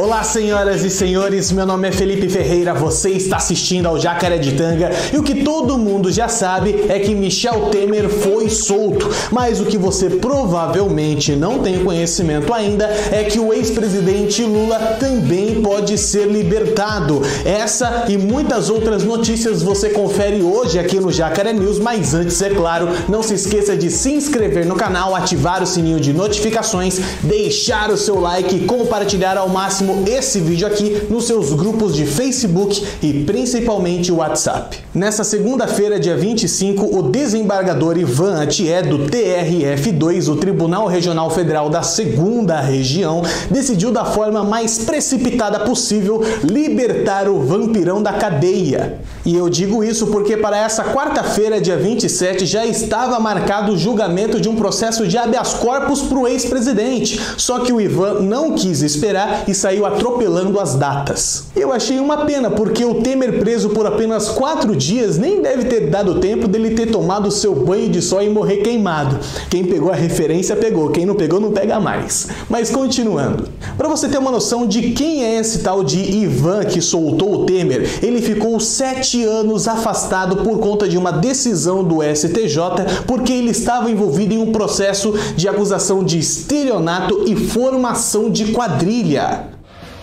Olá, senhoras e senhores, meu nome é Felipe Ferreira, você está assistindo ao Jacareditanga e o que todo mundo já sabe é que Michel Temer foi solto, mas o que você provavelmente não tem conhecimento ainda é que o ex-presidente Lula também pode ser libertado. Essa e muitas outras notícias você confere hoje aqui no Jacaré News, mas antes, é claro, não se esqueça de se inscrever no canal, ativar o sininho de notificações, deixar o seu like e compartilhar ao máximo esse vídeo aqui nos seus grupos de Facebook e principalmente o WhatsApp. Nessa segunda-feira, dia 25, o desembargador Ivan Atié, do TRF2, o Tribunal Regional Federal da 2ª Região, decidiu da forma mais precipitada possível libertar o vampirão da cadeia. E eu digo isso porque para essa quarta-feira, dia 27, já estava marcado o julgamento de um processo de habeas corpus para o ex-presidente, só que o Ivan não quis esperar e saiu atropelando as datas. Eu achei uma pena, porque o Temer preso por apenas 4 dias nem deve ter dado tempo dele ter tomado seu banho de sol e morrer queimado. Quem pegou a referência pegou, quem não pegou não pega mais. Mas continuando. Para você ter uma noção de quem é esse tal de Ivan que soltou o Temer, ele ficou 7 anos afastado por conta de uma decisão do STJ, porque ele estava envolvido em um processo de acusação de estelionato e formação de quadrilha.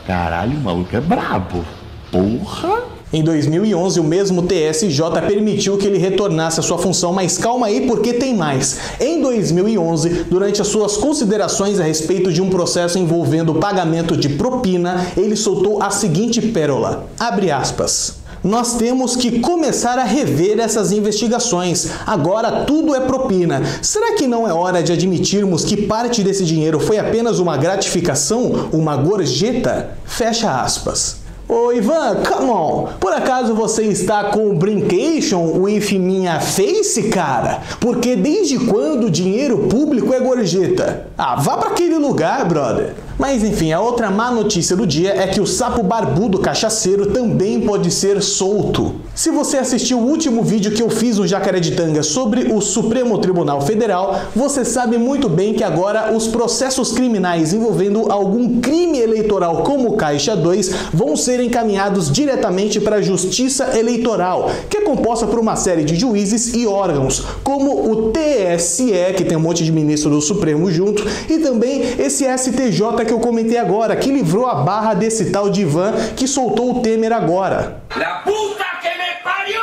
Caralho, o maluco é brabo. Porra! Em 2011, o mesmo TSJ permitiu que ele retornasse à sua função, mas calma aí porque tem mais. Em 2011, durante as suas considerações a respeito de um processo envolvendo o pagamento de propina, ele soltou a seguinte pérola, abre aspas: "Nós temos que começar a rever essas investigações. Agora tudo é propina. Será que não é hora de admitirmos que parte desse dinheiro foi apenas uma gratificação, uma gorjeta?" Fecha aspas. Ô Ivan, come on! Por acaso você está com o Brincation with minha face, cara? Porque desde quando dinheiro público é gorjeta? Ah, vá para aquele lugar, brother! Mas enfim, a outra má notícia do dia é que o sapo barbudo cachaceiro também pode ser solto. Se você assistiu o último vídeo que eu fiz no Jacareditanga sobre o Supremo Tribunal Federal, você sabe muito bem que agora os processos criminais envolvendo algum crime eleitoral como Caixa 2 vão ser encaminhados diretamente para a Justiça Eleitoral, que é composta por uma série de juízes e órgãos, como o TSE, que tem um monte de ministro do Supremo junto, e também esse STJ que eu comentei agora, que livrou a barra desse tal de Ivan que soltou o Temer agora. La puta que me pariu!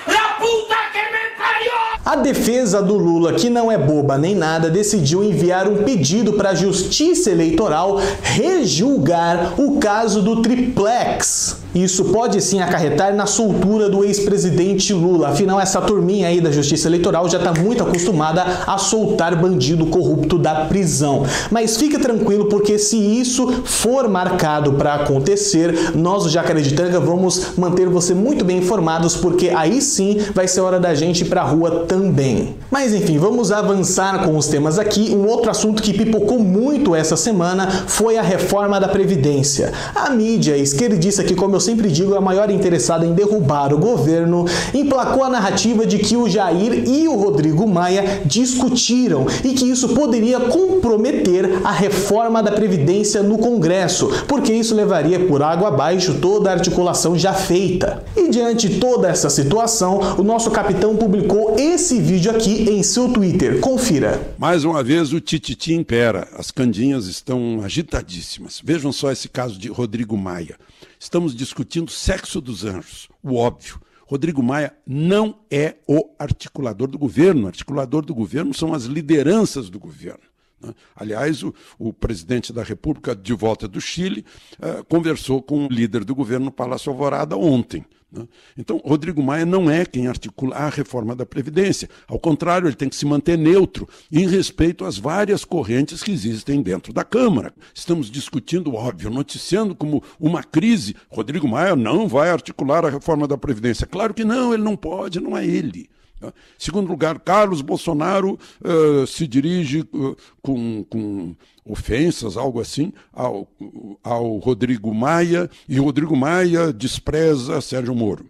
La puta que me pariu! A defesa do Lula, que não é boba nem nada, decidiu enviar um pedido para a Justiça Eleitoral rejulgar o caso do triplex. Isso pode sim acarretar na soltura do ex-presidente Lula, afinal essa turminha aí da Justiça Eleitoral já está muito acostumada a soltar bandido corrupto da prisão. Mas fica tranquilo, porque se isso for marcado para acontecer, nós do Jacareditanga vamos manter você muito bem informados, porque aí sim vai ser hora da gente ir pra rua também. Mas enfim, vamos avançar com os temas aqui. Um outro assunto que pipocou muito essa semana foi a reforma da Previdência. A mídia esquerdista, que como eu sempre digo é a maior interessada em derrubar o governo, emplacou a narrativa de que o Jair e o Rodrigo Maia discutiram e que isso poderia comprometer a reforma da Previdência no Congresso, porque isso levaria por água abaixo toda a articulação já feita. E diante de toda essa situação, o nosso capitão publicou esse vídeo aqui em seu Twitter. Confira. Mais uma vez o tititi impera, as candinhas estão agitadíssimas. Vejam só esse caso de Rodrigo Maia. Estamos discutindo sexo dos anjos, o óbvio. Rodrigo Maia não é o articulador do governo. O articulador do governo são as lideranças do governo. Aliás, o presidente da República, de volta do Chile, conversou com o líder do governo no Palácio Alvorada ontem. Então, Rodrigo Maia não é quem articula a reforma da Previdência. Ao contrário, ele tem que se manter neutro em respeito às várias correntes que existem dentro da Câmara. Estamos discutindo, óbvio, noticiando como uma crise. Rodrigo Maia não vai articular a reforma da Previdência. Claro que não, ele não pode, não é ele. Segundo lugar, Carlos Bolsonaro se dirige com ofensas, algo assim, ao Rodrigo Maia, e Rodrigo Maia despreza Sérgio Moro.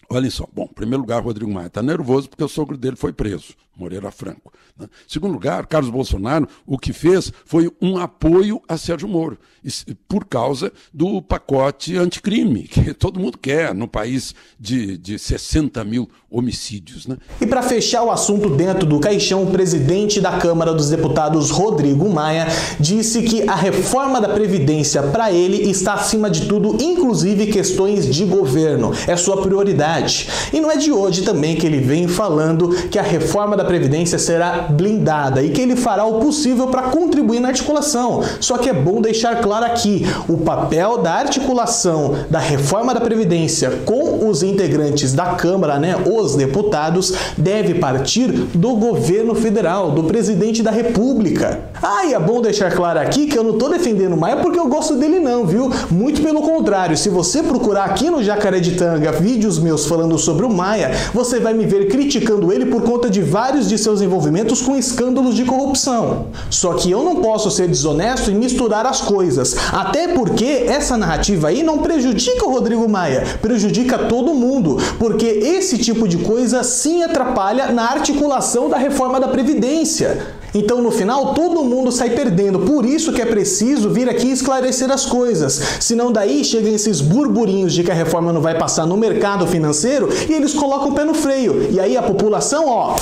Olhem só, bom, em primeiro lugar, Rodrigo Maia está nervoso porque o sogro dele foi preso. Moreira Franco. Né? Em segundo lugar, Carlos Bolsonaro, o que fez foi um apoio a Sérgio Moro, por causa do pacote anticrime, que todo mundo quer no país de 60 mil homicídios. Né? E para fechar o assunto dentro do caixão, o presidente da Câmara dos Deputados, Rodrigo Maia, disse que a reforma da Previdência para ele está acima de tudo, inclusive questões de governo. É sua prioridade. E não é de hoje também que ele vem falando que a reforma da Previdência será blindada e que ele fará o possível para contribuir na articulação. Só que é bom deixar claro aqui, o papel da articulação da reforma da Previdência com os integrantes da Câmara, né, os deputados, deve partir do governo federal, do presidente da República. E é bom deixar claro aqui que eu não estou defendendo o Maia porque eu gosto dele não, viu? Muito pelo contrário, se você procurar aqui no Jacareditanga vídeos meus falando sobre o Maia, você vai me ver criticando ele por conta de vários de seus envolvimentos com escândalos de corrupção. Só que eu não posso ser desonesto e misturar as coisas, até porque essa narrativa aí não prejudica o Rodrigo Maia, prejudica todo mundo, porque esse tipo de coisa sim atrapalha na articulação da reforma da Previdência. Então, no final, todo mundo sai perdendo. Por isso que é preciso vir aqui esclarecer as coisas. Senão daí chegam esses burburinhos de que a reforma não vai passar no mercado financeiro e eles colocam o pé no freio. E aí a população,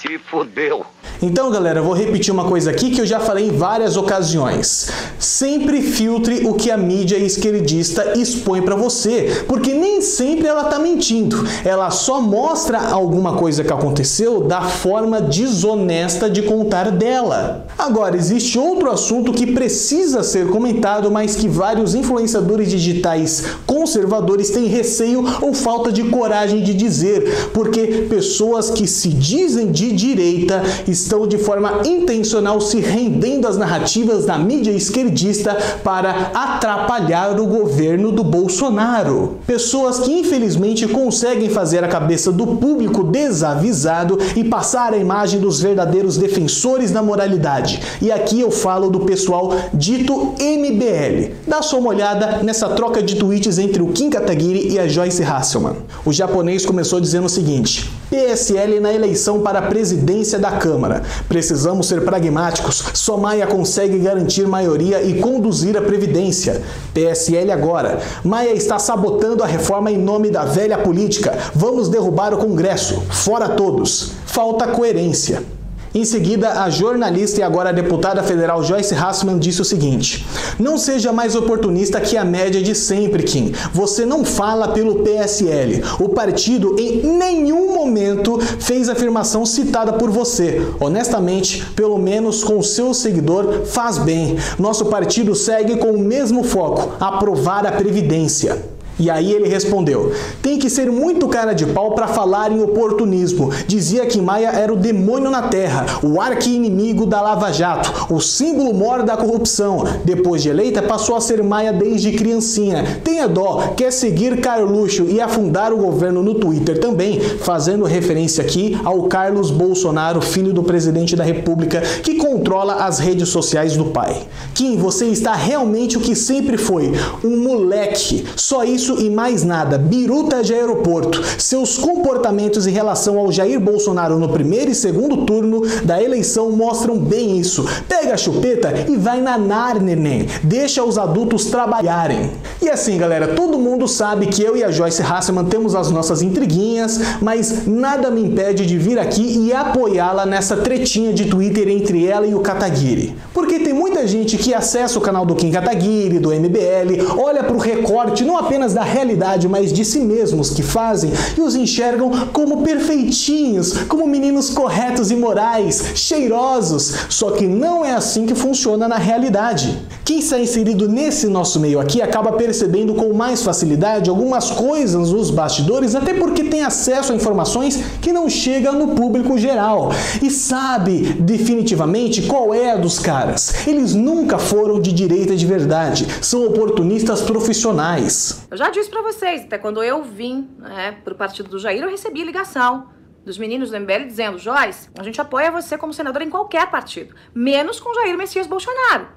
se fudeu. Então, galera, eu vou repetir uma coisa aqui que eu já falei em várias ocasiões. Sempre filtre o que a mídia esquerdista expõe para você, porque nem sempre ela tá mentindo. Ela só mostra alguma coisa que aconteceu da forma desonesta de contar dela. Agora, existe outro assunto que precisa ser comentado, mas que vários influenciadores digitais conservadores têm receio ou falta de coragem de dizer, porque pessoas que se dizem de direita estão de forma intencional se rendendo às narrativas da mídia esquerdista para atrapalhar o governo do Bolsonaro. Pessoas que infelizmente conseguem fazer a cabeça do público desavisado e passar a imagem dos verdadeiros defensores da moralidade. E aqui eu falo do pessoal dito MBL. Dá só uma olhada nessa troca de tweets entre o Kim Kataguiri e a Joyce Hasselman. O japonês começou dizendo o seguinte: PSL na eleição para a presidência da Câmara. Precisamos ser pragmáticos. Só Maia consegue garantir maioria e conduzir a Previdência. PSL agora. Maia está sabotando a reforma em nome da velha política. Vamos derrubar o Congresso. Fora todos. Falta coerência. Em seguida, a jornalista e agora a deputada federal Joyce Hasselman disse o seguinte: não seja mais oportunista que a média de sempre, Kim. Você não fala pelo PSL. O partido em nenhum momento fez afirmação citada por você. Honestamente, pelo menos com o seu seguidor, faz bem. Nosso partido segue com o mesmo foco: aprovar a Previdência. E aí ele respondeu: tem que ser muito cara de pau para falar em oportunismo. Dizia que Maia era o demônio na terra, o arqui-inimigo da Lava Jato, o símbolo mor da corrupção. Depois de eleita, passou a ser Maia desde criancinha. Tenha dó, quer seguir Carluxo e afundar o governo no Twitter também, fazendo referência aqui ao Carlos Bolsonaro, filho do presidente da República, que controla as redes sociais do pai. Kim, você está realmente o que sempre foi, um moleque. Só isso e mais nada, biruta de aeroporto. Seus comportamentos em relação ao Jair Bolsonaro no primeiro e segundo turno da eleição mostram bem isso. Pega a chupeta e vai nanar, neném. Deixa os adultos trabalharem. E assim, galera, todo mundo sabe que eu e a Joyce Hasselman temos as nossas intriguinhas, mas nada me impede de vir aqui e apoiá-la nessa tretinha de Twitter entre ela e o Kataguiri. Porque tem muita gente que acessa o canal do Kim Kataguiri, do MBL, olha pro recorte não apenas da realidade, mas de si mesmos que fazem e os enxergam como perfeitinhos, como meninos corretos e morais, cheirosos. Só que não é assim que funciona na realidade. Quem está inserido nesse nosso meio aqui acaba percebendo com mais facilidade algumas coisas nos bastidores, até porque tem acesso a informações que não chegam no público geral. E sabe definitivamente qual é a dos caras. Eles nunca foram de direita de verdade, são oportunistas profissionais. Eu já disse pra vocês, até quando eu vim pro partido do Jair, eu recebi ligação dos meninos do MBL dizendo: Joyce, a gente apoia você como senadora em qualquer partido, menos com Jair Messias Bolsonaro,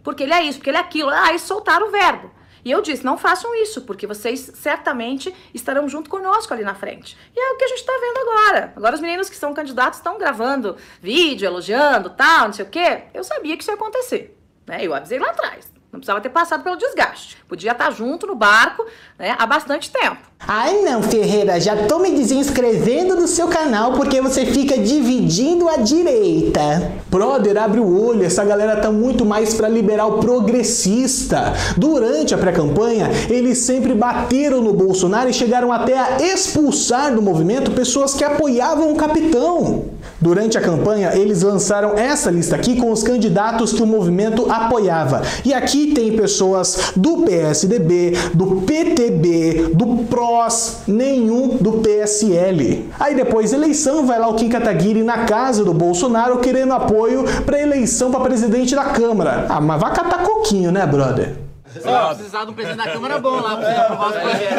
porque ele é isso, porque ele é aquilo. E soltaram o verbo. E eu disse, não façam isso, porque vocês certamente estarão junto conosco ali na frente. E é o que a gente está vendo agora. Agora os meninos que são candidatos estão gravando vídeo, elogiando, tal, não sei o quê. Eu sabia que isso ia acontecer, né? Eu avisei lá atrás. Não precisava ter passado pelo desgaste. Podia estar junto no barco, né, há bastante tempo. Ai não, Ferreira, já tô me desinscrevendo do seu canal porque você fica dividindo a direita. Brother, abre o olho, essa galera tá muito mais pra liberal progressista. Durante a pré-campanha, eles sempre bateram no Bolsonaro e chegaram até a expulsar do movimento pessoas que apoiavam o capitão. Durante a campanha, eles lançaram essa lista aqui com os candidatos que o movimento apoiava. E aqui tem pessoas do PSDB, do PTB, do PROS, nenhum do PSL. Aí depois eleição, vai lá o Kim Kataguiri na casa do Bolsonaro querendo apoio para eleição para presidente da Câmara. Ah, mas vai catar coquinho, né, brother? Se precisar de um presidente da Câmara, é bom lá pra você aprovar os projetos.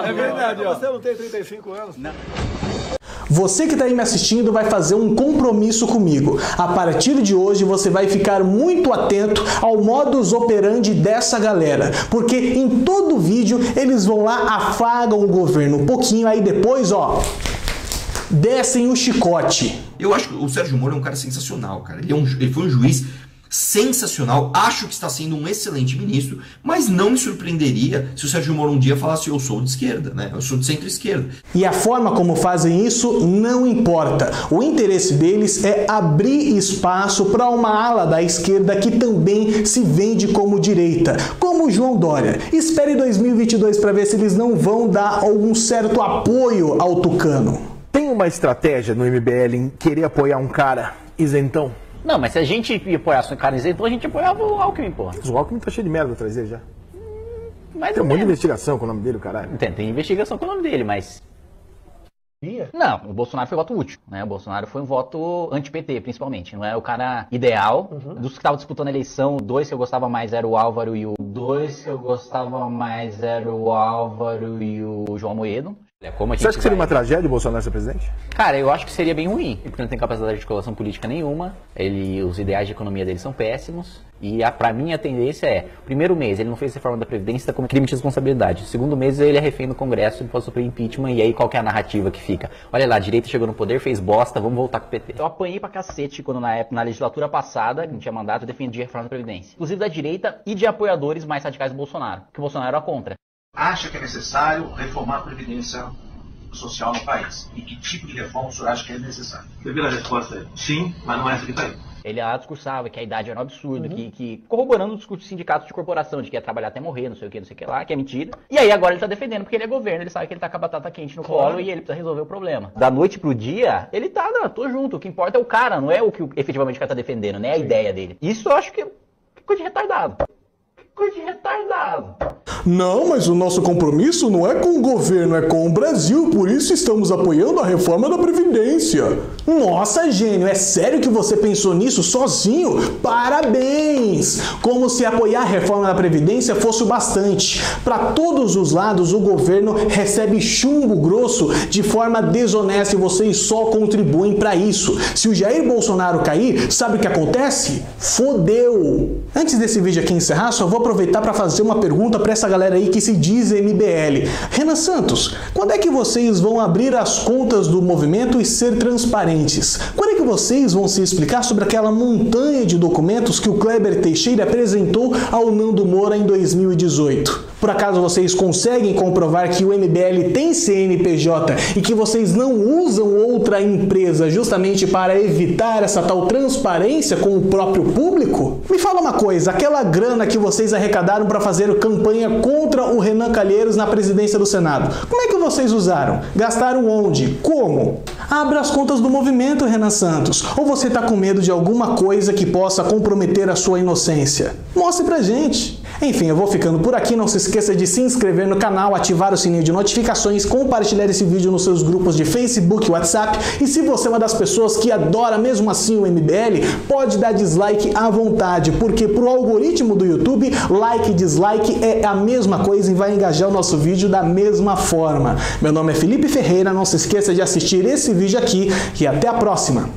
É verdade, ó. Você não tem 35 anos? Não. Você que está aí me assistindo vai fazer um compromisso comigo. A partir de hoje você vai ficar muito atento ao modus operandi dessa galera, porque em todo vídeo eles vão lá, afagam o governo um pouquinho, aí depois, ó, descem o chicote. Eu acho que o Sérgio Moro é um cara sensacional, cara. Ele foi um juiz sensacional, acho que está sendo um excelente ministro, mas não me surpreenderia se o Sérgio Moro um dia falasse eu sou de esquerda, né? Eu sou de centro-esquerda. E a forma como fazem isso não importa. O interesse deles é abrir espaço para uma ala da esquerda que também se vende como direita, como o João Dória. Espere 2022 para ver se eles não vão dar algum certo apoio ao tucano. Tem uma estratégia no MBL em querer apoiar um cara isentão? Não, mas se a gente apoiasse um cara isento, a gente apoiava o Alckmin, porra. O Alckmin tá cheio de merda atrás dele já. Mais tem um monte de investigação com o nome dele, o caralho. Tem investigação com o nome dele, mas... Não, o Bolsonaro foi voto útil, né? O Bolsonaro foi um voto anti-PT, principalmente. Não é o cara ideal. Dos que estavam disputando a eleição, dois que eu gostava mais era o Álvaro e o... João Amoedo. Você acha que seria uma tragédia o Bolsonaro ser presidente? Cara, eu acho que seria bem ruim, porque não tem capacidade de articulação política nenhuma, os ideais de economia dele são péssimos, e pra mim a tendência é, primeiro mês ele não fez reforma da Previdência, tá como crime de responsabilidade, segundo mês ele é refém do Congresso, ele pode sofrer impeachment, e aí qual que é a narrativa que fica? Olha lá, a direita chegou no poder, fez bosta, vamos voltar com o PT. Eu apanhei pra cacete quando na legislatura passada, que não tinha mandato, eu defendia a reforma da Previdência, inclusive da direita e de apoiadores mais radicais do Bolsonaro, que o Bolsonaro era contra. Acha que é necessário reformar a Previdência social no país? E que tipo de reforma o senhor acha que é necessário? Você viu a resposta aí? Sim, mas não é essa que está aí. Ele lá discursava que a idade era um absurdo, que corroborando o discurso de sindicatos de corporação, de que ia trabalhar até morrer, não sei o que lá, que é mentira. E aí agora ele tá defendendo porque ele é governo, ele sabe que ele tá com a batata quente no colo e ele precisa resolver o problema. Da noite pro dia, ele tá, não, tô junto, o que importa é o cara, não é o que efetivamente o cara tá defendendo, né? A ideia dele. Isso eu acho que é coisa de retardado. Não, mas o nosso compromisso não é com o governo, é com o Brasil, por isso estamos apoiando a reforma da Previdência. Nossa, gênio, é sério que você pensou nisso sozinho? Parabéns! Como se apoiar a reforma da Previdência fosse o bastante. Para todos os lados, o governo recebe chumbo grosso de forma desonesta e vocês só contribuem para isso. Se o Jair Bolsonaro cair, sabe o que acontece? Fodeu! Antes desse vídeo aqui encerrar, só vou aproveitar para fazer uma pergunta para essa galera aí que se diz MBL. Renan Santos, quando é que vocês vão abrir as contas do movimento e ser transparentes? Quando é que vocês vão se explicar sobre aquela montanha de documentos que o Kleber Teixeira apresentou ao Nando Moura em 2018? Por acaso vocês conseguem comprovar que o MBL tem CNPJ e que vocês não usam outra empresa justamente para evitar essa tal transparência com o próprio público? Me fala uma coisa, aquela grana que vocês arrecadaram para fazer campanha contra o Renan Calheiros na presidência do Senado, como é que vocês usaram? Gastaram onde? Como? Abra as contas do movimento, Renan Santos. Ou você tá com medo de alguma coisa que possa comprometer a sua inocência? Mostre pra gente. Enfim, eu vou ficando por aqui. Não se esqueça de se inscrever no canal, ativar o sininho de notificações, compartilhar esse vídeo nos seus grupos de Facebook e WhatsApp. E se você é uma das pessoas que adora mesmo assim o MBL, pode dar dislike à vontade, porque pro algoritmo do YouTube, like e dislike é a mesma coisa e vai engajar o nosso vídeo da mesma forma. Meu nome é Felipe Ferreira, não se esqueça de assistir esse vídeo aqui e até a próxima.